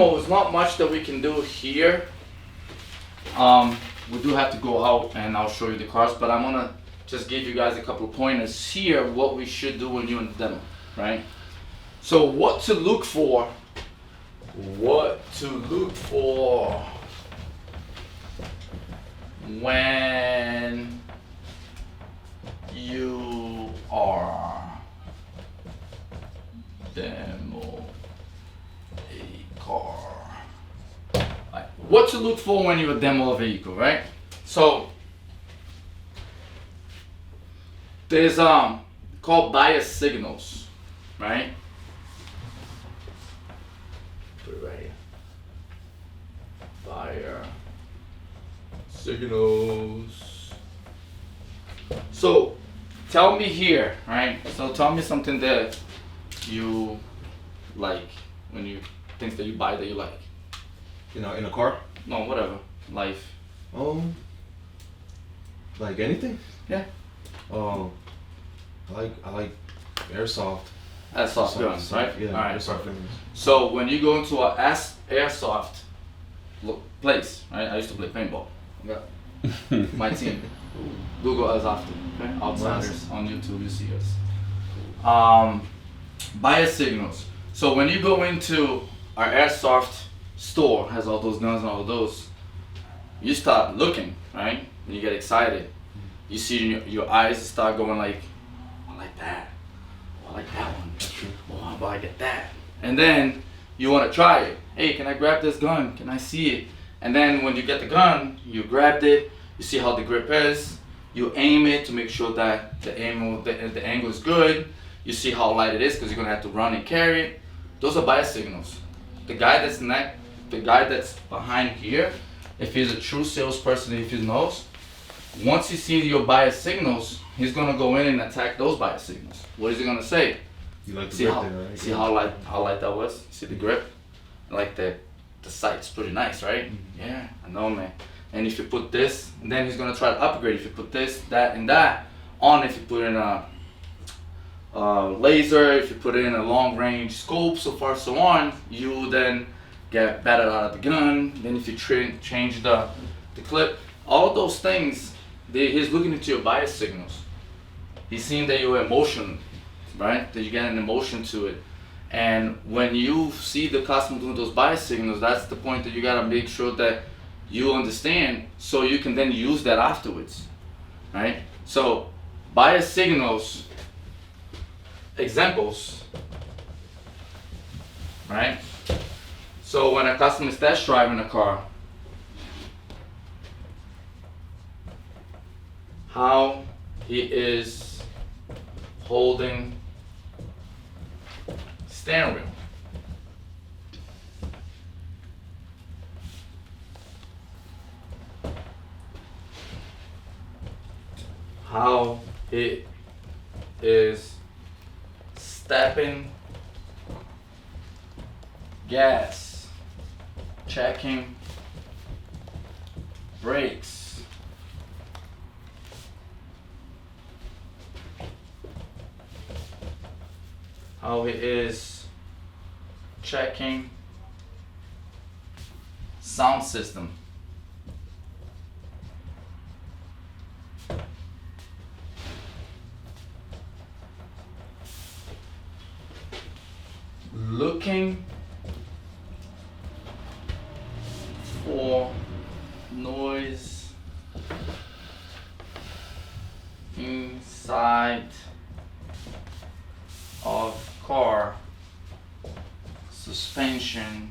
demo, is not much that we can do here. We do have to go out and I'll show you the cars, but I'm gonna just give you guys a couple of pointers here what we should do when you're in the demo, right? So what to look for when you are demo a car. Right. What to look for when you demo a vehicle, right? So there's called bias signals, right? Put it right here. Bias signals. So tell me here, right? So tell me something that you like when you things that you buy that you like. You know, in a car? No, whatever. Life. Like anything? Yeah. I like airsoft. Airsoft guns, right? Yeah, all right. airsoft guns. So when you go into a airsoft place, right? I used to play paintball. Yeah. My team. Google us often. Okay? Outsiders on YouTube, you see us. Bias signals. So when you go into our airsoft store, has all those guns and all those, you start looking, right? And you get excited. You see your eyes start going like, I like that. Oh, I like that one. Oh, how about I get that? And then you want to try it. Hey, can I grab this gun? Can I see it? And then when you get the gun, you grabbed it. You see how the grip is. You aim it to make sure that the angle is good. You see how light it is because you're gonna have to run and carry it. Those are bias signals. The guy that's behind here, if he's a true salesperson, if he knows, once he sees your bias signals, he's gonna go in and attack those bias signals. What is he gonna say? You like the See grip how there, right? see how light that was? See the grip? Like the sight's pretty nice, right? Mm-hmm. Yeah, I know, man. And if you put this, then he's gonna try to upgrade. If you put this, that, and that on, if you put in a laser, if you put in a long range scope, so far so on, you then get better out of the gun. Then if you change the clip, all of those things, he's looking into your bias signals. He's seeing that you're emotional, right? That you get an emotion to it. And when you see the customer doing those bias signals, that's the point that you gotta make sure that you understand, so you can then use that afterwards, right? So bias signals, examples, right? So when a customer is test driving a car, how he is holding steering wheel. How he is stepping gas, checking brakes, how he is checking sound system. Looking for noise inside of car, suspension,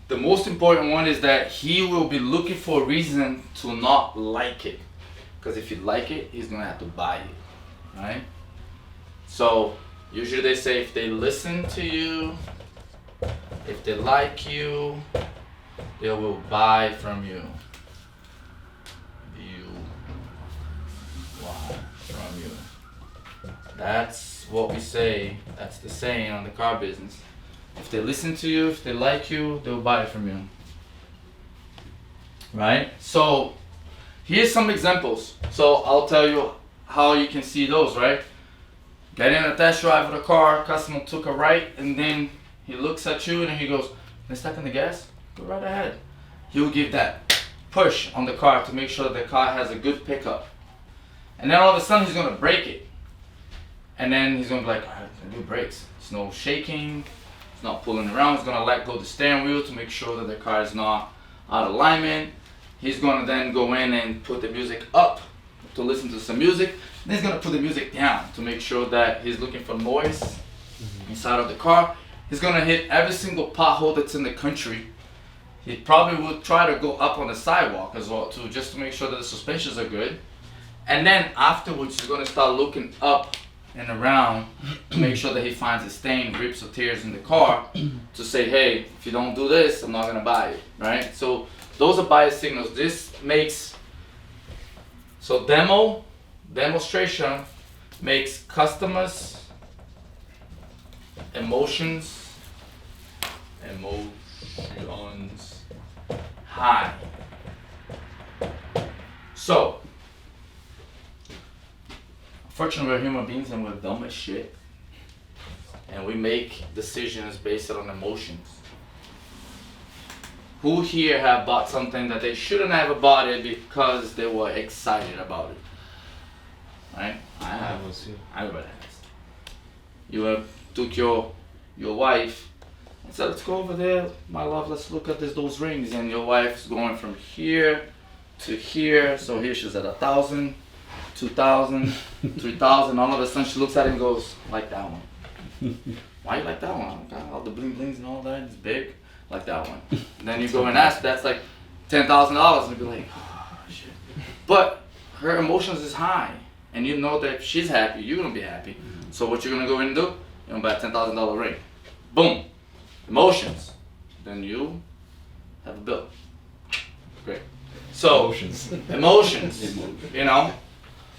the most important one is that he will be looking for a reason to not like it. Because if you like it, he's gonna have to buy it, right? So usually they say if they listen to you, if they like you, they will buy from you. Why? That's what we say. That's the saying on the car business. If they listen to you, if they like you, they'll buy it from you. Right? So here's some examples. So I'll tell you how you can see those, right? Getting a test drive of the car, customer took a right, and then he looks at you and he goes, let's step in the gas, go right ahead. He'll give that push on the car to make sure the car has a good pickup. And then all of a sudden he's gonna brake it. And then he's gonna be like, good brakes. It's no shaking, it's not pulling around, he's gonna let go the steering wheel to make sure that the car is not out of alignment. He's gonna then go in and put the music up to listen to some music. Then he's gonna put the music down to make sure that he's looking for noise inside of the car. He's gonna hit every single pothole that's in the country. He probably will try to go up on the sidewalk as well too, just to make sure that the suspensions are good. And then afterwards, he's gonna start looking up and around to make sure that he finds a stain, rips or tears in the car to say, hey, if you don't do this, I'm not gonna buy it, right? So those are bias signals. This makes, so demonstration makes customers' emotions high. So, unfortunately, we're human beings and we're dumb as shit. And we make decisions based on emotions. Who here have bought something that they shouldn't have bought it because they were excited about it? Right? I have. Everybody has. You took your wife and said, let's go over there, my love, let's look at those rings. And your wife's going from here to here. So here she's at 1,000, 2,000, 3,000. All of a sudden she looks at it and goes, like that one. Why you like that one? Got all the bling blings and all that, it's big. Like that one. And then you go and ask, that's like $10,000, and you'd be like, oh shit. But her emotions is high, and you know that if she's happy, you're gonna be happy. So what you're gonna go in and do? You're gonna buy a $10,000 ring. Boom. Emotions. Then you have a bill. Great. So emotions. You know,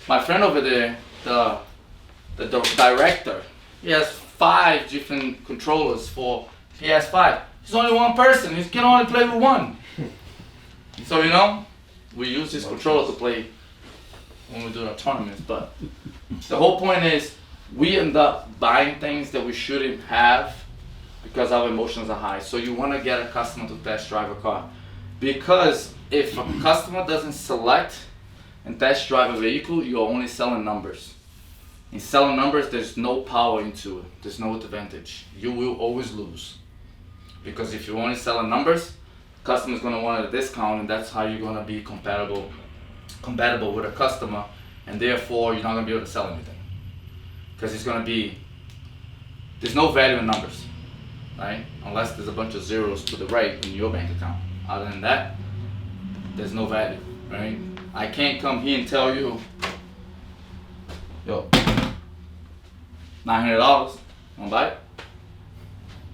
my friend over there, the director, he has 5 different controllers for PS5. He's only one person. He can only play with one. So, you know, we use this controller to play when we do our tournaments. But the whole point is we end up buying things that we shouldn't have because our emotions are high. So you want to get a customer to test drive a car. Because if a customer doesn't select and test drive a vehicle, you're only selling numbers. In selling numbers, there's no power into it. There's no advantage. You will always lose. Because if you're only selling numbers, customer's gonna want a discount, and that's how you're gonna be compatible with a customer, and therefore you're not gonna be able to sell anything. Because there's no value in numbers, right? Unless there's a bunch of zeros to the right in your bank account. Other than that, there's no value, right? I can't come here and tell you, yo, $900, wanna buy it?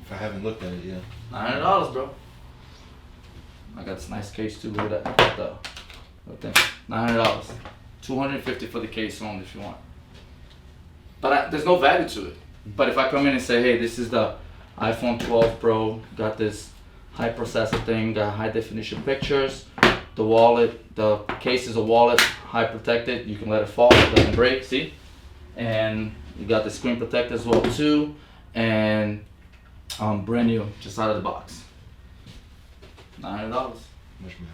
If I haven't looked at it, yeah. $900, bro. I got this nice case too with that. $900. $250 for the case only if you want. But there's no value to it. But if I come in and say, hey, this is the iPhone 12 Pro, got this high processor thing, got high definition pictures, the wallet, the case is a wallet, high protected, you can let it fall, it doesn't break, see? And you got the screen protector as well too, and brand new, just out of the box. $900. Much more.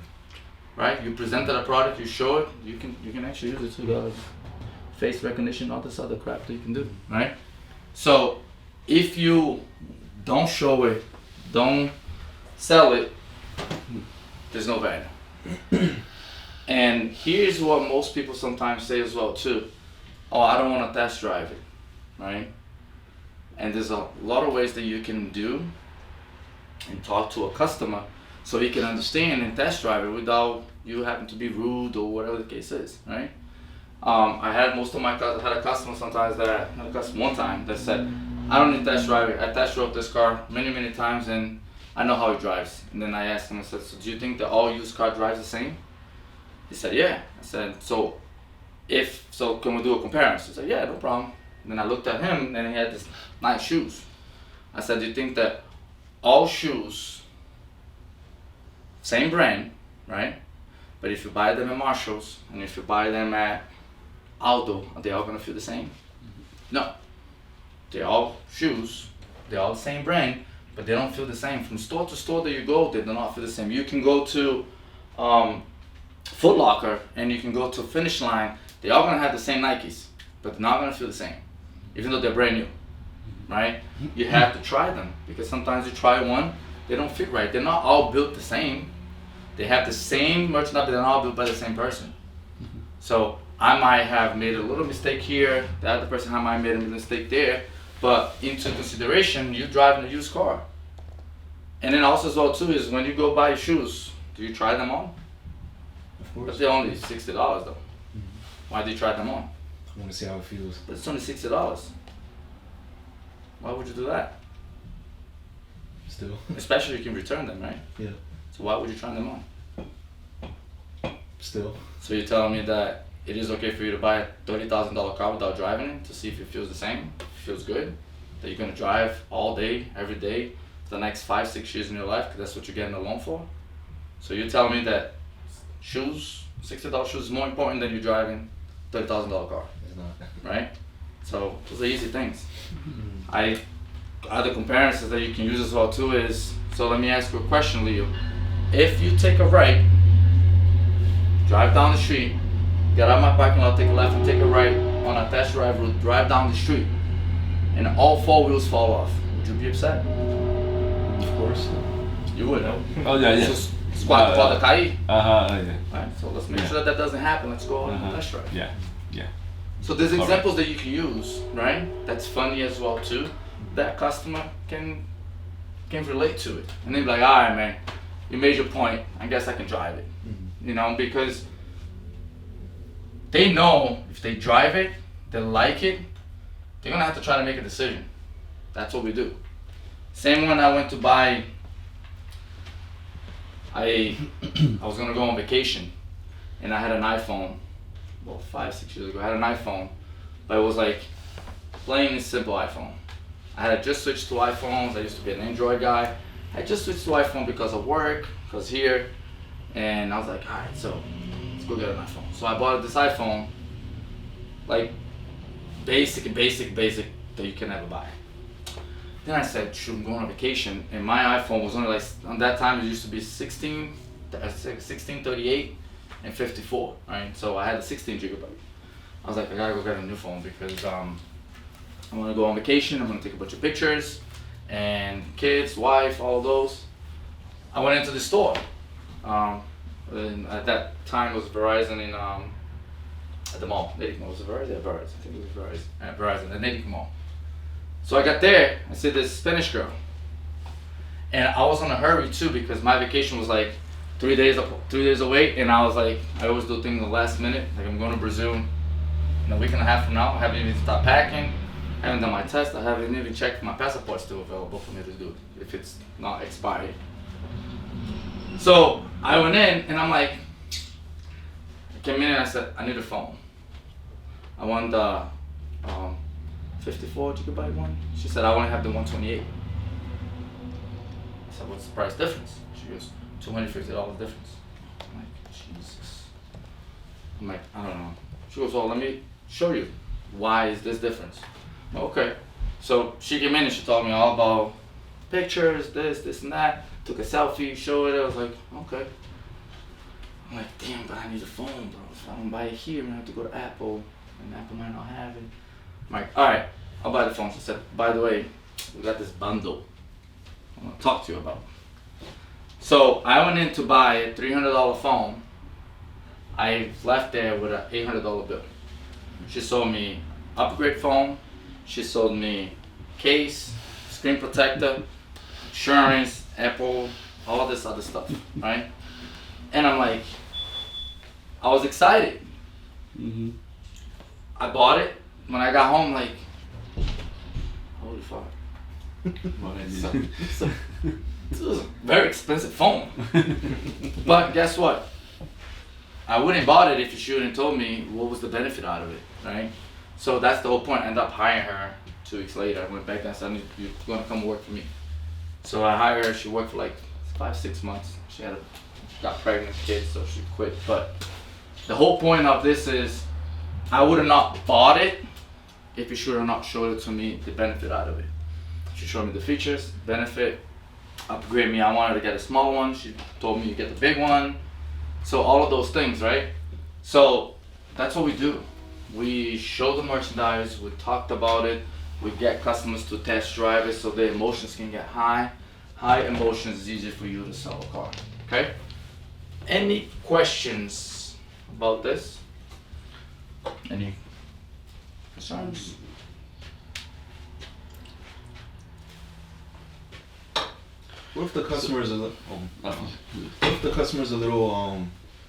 Right? You presented a product, you show it, you can actually use it too. Face recognition, all this other crap that you can do, right? So if you don't show it, don't sell it, there's no value. And here's what most people sometimes say as well too. Oh, I don't want to test drive it, right? And there's a lot of ways that you can do and talk to a customer so he can understand and test drive it without you having to be rude or whatever the case is, right? I had a customer sometimes one time that said, I don't need to test drive it. I test drove this car many times and I know how it drives. And then I asked him, I said, so do you think that all used car drives the same? He said, yeah. I said, so can we do a comparison? He said, yeah, no problem. And then I looked at him, and he had this nice shoes. I said, do you think that all shoes, same brand, right? But if you buy them at Marshalls and if you buy them at Aldo, are they all gonna feel the same? No. They're all shoes, they're all the same brand, but they don't feel the same. From store to store that you go, they do not feel the same. You can go to Foot Locker and you can go to Finish Line, they're all gonna have the same Nikes, but they're not gonna feel the same, even though they're brand new, right? You have to try them, because sometimes you try one, they don't fit right. They're not all built the same. They have the same merchandise, but they're not all built by the same person. So I might have made a little mistake here, the other person might have made a mistake there, but into consideration, you driving a used car. And then also as well too is when you go buy shoes, do you try them on? Of course. But they're only $60 though. Why do you try them on? I want to see how it feels. But it's only $60. Why would you do that? Still. Especially you can return them, right? Yeah. So why would you try them on? Still. So you're telling me that it is okay for you to buy a $30,000 car without driving it to see if it feels the same, if it feels good, that you're gonna drive all day, every day, for the next 5-6 years in your life, because that's what you're getting a loan for? So you're telling me that shoes, $60 shoes is more important than you driving a $30,000 car, It's not. right? So those are easy things. Other comparisons that you can use as well too is, so let me ask you a question, Leo. If you take a right, drive down the street, get out of my parking lot, take a left and take a right on a test drive route, drive down the street, and all 4 wheels fall off, would you be upset? Of course. You would, no? Oh, yeah, yeah. Os quatro podem cair. Yeah. Right, so let's make sure that that doesn't happen. Let's go on a test drive. Yeah, yeah. So there's All examples that you can use, right? That's funny as well too. That customer can relate to it, and they be like, all right, man, you made your point. I guess I can drive it, you know, because they know if they drive it, they like it, they're gonna have to try to make a decision. That's what we do. Same when I went to buy. I was gonna go on vacation, and I had an iPhone. Well, 5-6 years ago, I had an iPhone, but it was like plain and simple iPhone. I had just switched to iPhones. I used to be an Android guy. I just switched to iPhone because of work, because here, and I was like, all right, so let's go get an iPhone. So I bought this iPhone, like basic that you can never buy. Then I said, shoot, I'm going on vacation, and my iPhone was only like, on that time it used to be 1638 and 54, right? So I had a 16 gigabyte. I was like, I gotta go get a new phone because I'm gonna go on vacation, I'm gonna take a bunch of pictures, and kids, wife, all of those. I went into the store. And at that time it was Verizon in at the mall. Natick Mall. Was it Verizon? Yeah, Verizon. I think it was Verizon. At Verizon, the Natick Mall. So I got there, I see this Spanish girl. And I was in a hurry too because my vacation was like 3 days away, and I was like, I always do things in the last minute. Like I'm going to Brazil in a week and a half from now. I haven't even started packing. I haven't done my test. I haven't even checked if my passport's still available for me to do if it's not expired. So I went in and I'm like, I came in and I said, I need a phone. I want the 54 gigabyte one. She said, I want to have the 128. I said, what's the price difference? She goes, $250 difference. I'm like, Jesus. I'm like, I don't know. She goes, well, let me show you. Why is this difference? Okay. So she came in and she told me all about pictures, this and that. Took a selfie, showed it. I was like, okay. I'm like, damn, but I need a phone, bro. If I don't buy it here, I'm gonna have to go to Apple, and Apple might not have it. I'm like, all right, I'll buy the phone. She said, by the way, we got this bundle I want to talk to you about. So I went in to buy a $300 phone. I left there with an $800 bill. She sold me upgrade phone. She sold me case, screen protector, insurance, Apple, all this other stuff, right? And I'm like, I was excited. Mm-hmm. I bought it. When I got home, like, holy fuck. This was a very expensive phone. But guess what? I wouldn't bought it if you shouldn't told me what was the benefit out of it, right? So that's the whole point. I ended up hiring her 2 weeks later. I went back and said, you're gonna come work for me. So I hired her. She worked for like 5-6 months. She got pregnant, kids, so she quit. But the whole point of this is, I would have not bought it if you should have not showed it to me, the benefit out of it. She showed me the features, benefit, upgrade me. I wanted to get a small one. She told me you get the big one. So all of those things, right? So that's what we do. We show the merchandise, we talked about it, we get customers to test drive it so their emotions can get high. High emotions is easier for you to sell a car, okay? Any questions about this? Any concerns? What if the customer is a little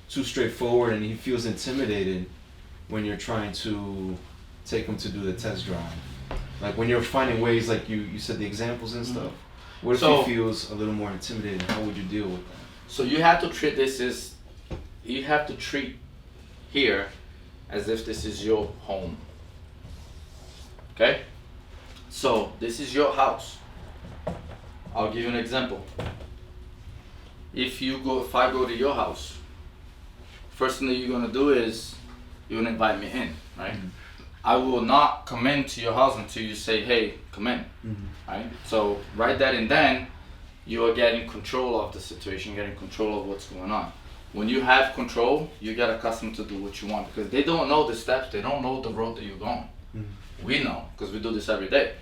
too straightforward and he feels intimidated when you're trying to take him to do the test drive? Like when you're finding ways, like you said the examples and stuff. What if he feels a little more intimidated? How would you deal with that? So you have to treat here as if this is your home. Okay? So this is your house. I'll give you an example. If I go to your house, first thing that you're gonna do is you're gonna invite me in, right? Mm-hmm. I will not come into your house until you say, hey, come in, right? So right then and then, you are getting control of the situation, getting control of what's going on. When you have control, you get accustomed to do what you want because they don't know the steps, they don't know the road that you're going. We know because we do this every day.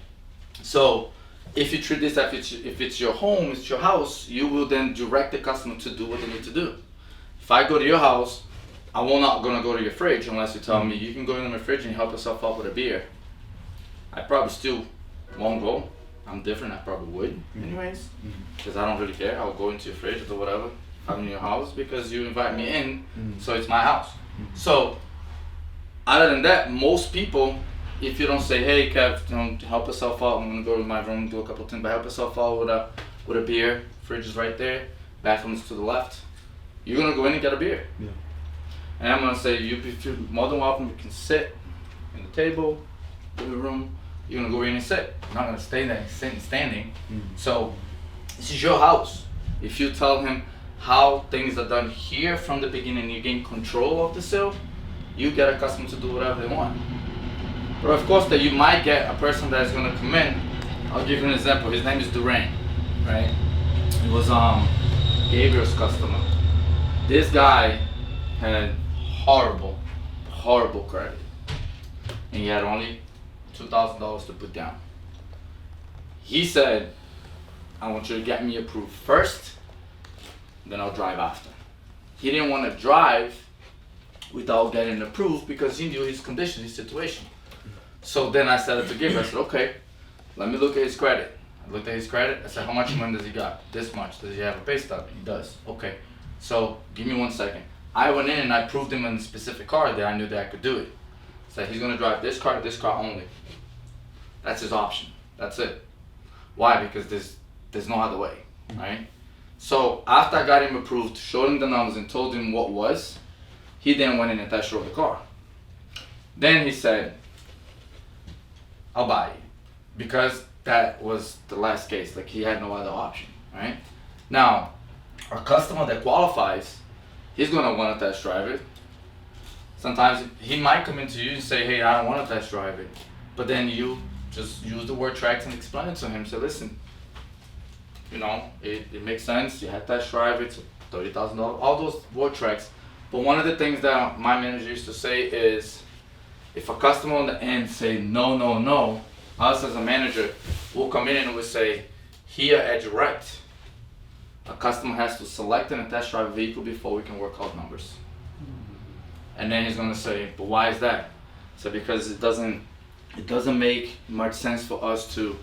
So if you treat this if it's your home, it's your house, you will then direct the customer to do what they need to do. If I go to your house, I'm not gonna go to your fridge unless you tell me you can go into my fridge and help yourself out with a beer. I probably still won't go. I'm different, I probably would anyways, because I don't really care. I'll go into your fridge or whatever if I'm in your house because you invite me in, so it's my house. So other than that, most people, if you don't say, hey Kev, help yourself out, I'm gonna go to my room, do a couple things, but help yourself out with a beer, fridge is right there, bathroom is to the left, you're gonna go in and get a beer. Yeah. And I'm gonna say, you're more than welcome, you can sit in the table, in the room, you're gonna go in and sit. You're not gonna stay there standing. So this is your house. If you tell him how things are done here from the beginning, you gain control of the sale, you get a customer to do whatever they want. But of course that you might get a person that's gonna come in. I'll give you an example. His name is Duran, right? He was Gabriel's customer. This guy had horrible credit. And he had only $2,000 to put down. He said, I want you to get me approved first, then I'll drive after. He didn't want to drive without getting approved because he knew his condition, his situation. So then I said to Gabriel, I said, okay, let me look at his credit. I looked at his credit, I said, how much money does he got? This much. Does he have a pay stub? He does. Okay, so give me 1 second. I went in and I proved him in a specific car that I knew that I could do it. So he's gonna drive this car only. That's his option, that's it. Why? Because there's no other way, right? So after I got him approved, showed him the numbers and told him what was, he then went in and test drove the car. Then he said, I'll buy it. Because that was the last case, like he had no other option, right? Now, a customer that qualifies, he's gonna wanna test drive it. Sometimes he might come into you and say, hey, I don't wanna test drive it. But then you just use the word tracks and explain it to him. So listen, it makes sense, you had test drive it, it's $30,000, all those word tracks. But one of the things that my manager used to say is, if a customer on the end say no, us as a manager will come in and we'll say, here at Direct, a customer has to select and test drive a vehicle before we can work out numbers. And then he's gonna say, but why is that? So because it doesn't make much sense for us to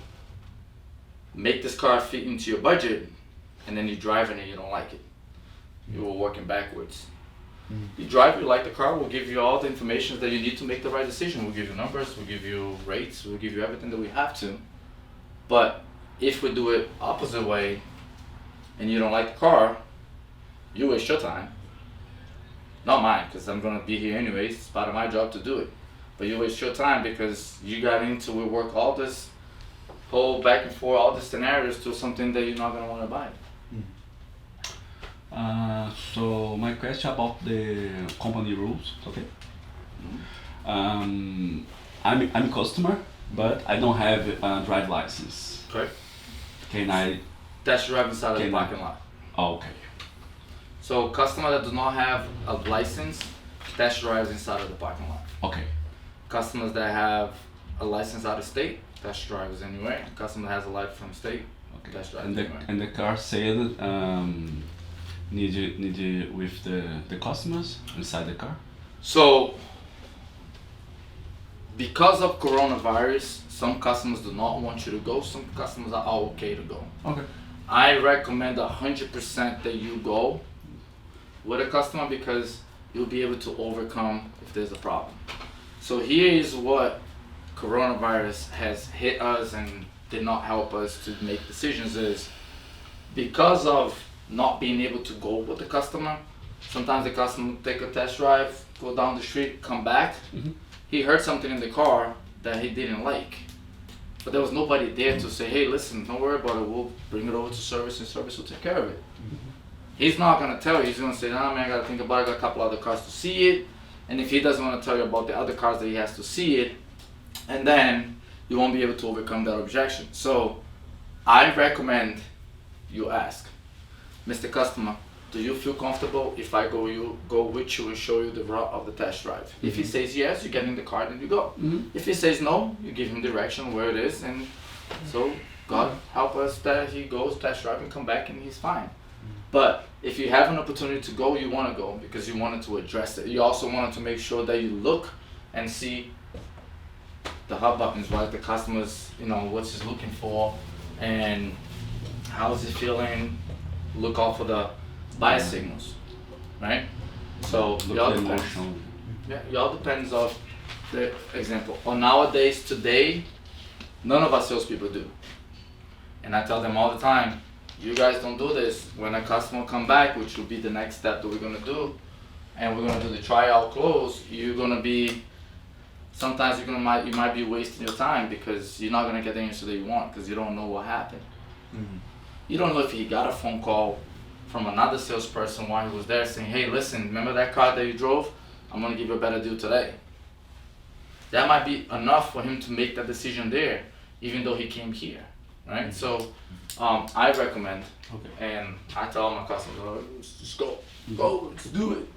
make this car fit into your budget and then you drive it and you don't like it. You were working backwards. You drive, you like the car, we'll give you all the information that you need to make the right decision. We'll give you numbers, we'll give you rates, we'll give you everything that we have to. But if we do it opposite way and you don't like the car, you waste your time. Not mine, because I'm gonna be here anyways, it's part of my job to do it. but you waste your time because you got into it, work all this whole back and forth, all the scenarios to something that you're not gonna want to buy. So my question about the company rules, okay? I'm a customer, but I don't have a drive license. Okay. Can I? Test drive inside of the Can I- parking lot. Oh, okay. So customer that do not have a license, test drives inside of the parking lot. Okay. Customers that have a license out of state, test drives anywhere. Customer that has a license from state, Okay. test drives And the anywhere. car sale need you with the customers inside the car. So, because of coronavirus, some customers do not want you to go. Some customers are all okay to go. Okay. I recommend 100% that you go with a customer because you'll be able to overcome if there's a problem. So here is what coronavirus has hit us and did not help us to make decisions is because of not being able to go with the customer, sometimes the customer take a test drive, go down the street, come back. He heard something in the car that he didn't like. But there was nobody there to say, hey, listen, don't worry about it, we'll bring it over to service and service will take care of it. He's not gonna tell you, he's gonna say, nah man, I gotta think about it, I got a couple other cars to see it. And if he doesn't wanna tell you about the other cars that he has to see it, and then you won't be able to overcome that objection. So I recommend you ask, Mr. Customer, do you feel comfortable if I go with you and show you the route of the test drive? If he says yes, you get in the car and you go. If he says no, you give him direction where it is, and so God help us that he goes test drive and come back and he's fine. But if you have an opportunity to go, you want to go because you wanted to address it. You also wanted to make sure that you look and see the hot buttons, right? The customers, what he's looking for and how is he feeling. Look out for the bias signals, right? So it all depends. Yeah, it all depends of the example. Or nowadays, today, none of us salespeople do. And I tell them all the time, you guys don't do this. When a customer come back, which will be the next step that we're gonna do, and we're gonna do the tryout close, you're gonna be, sometimes you might be wasting your time because you're not gonna get the answer that you want because you don't know what happened. You don't know if he got a phone call from another salesperson while he was there saying, hey, listen, remember that car that you drove? I'm gonna give you a better deal today. That might be enough for him to make that decision there, even though he came here, right? So I recommend, and I tell my customers, let's just go, let's do it.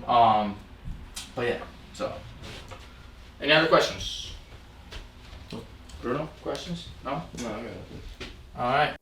But yeah, so. Any other questions? Bruno, questions? No? No, I got it. All right.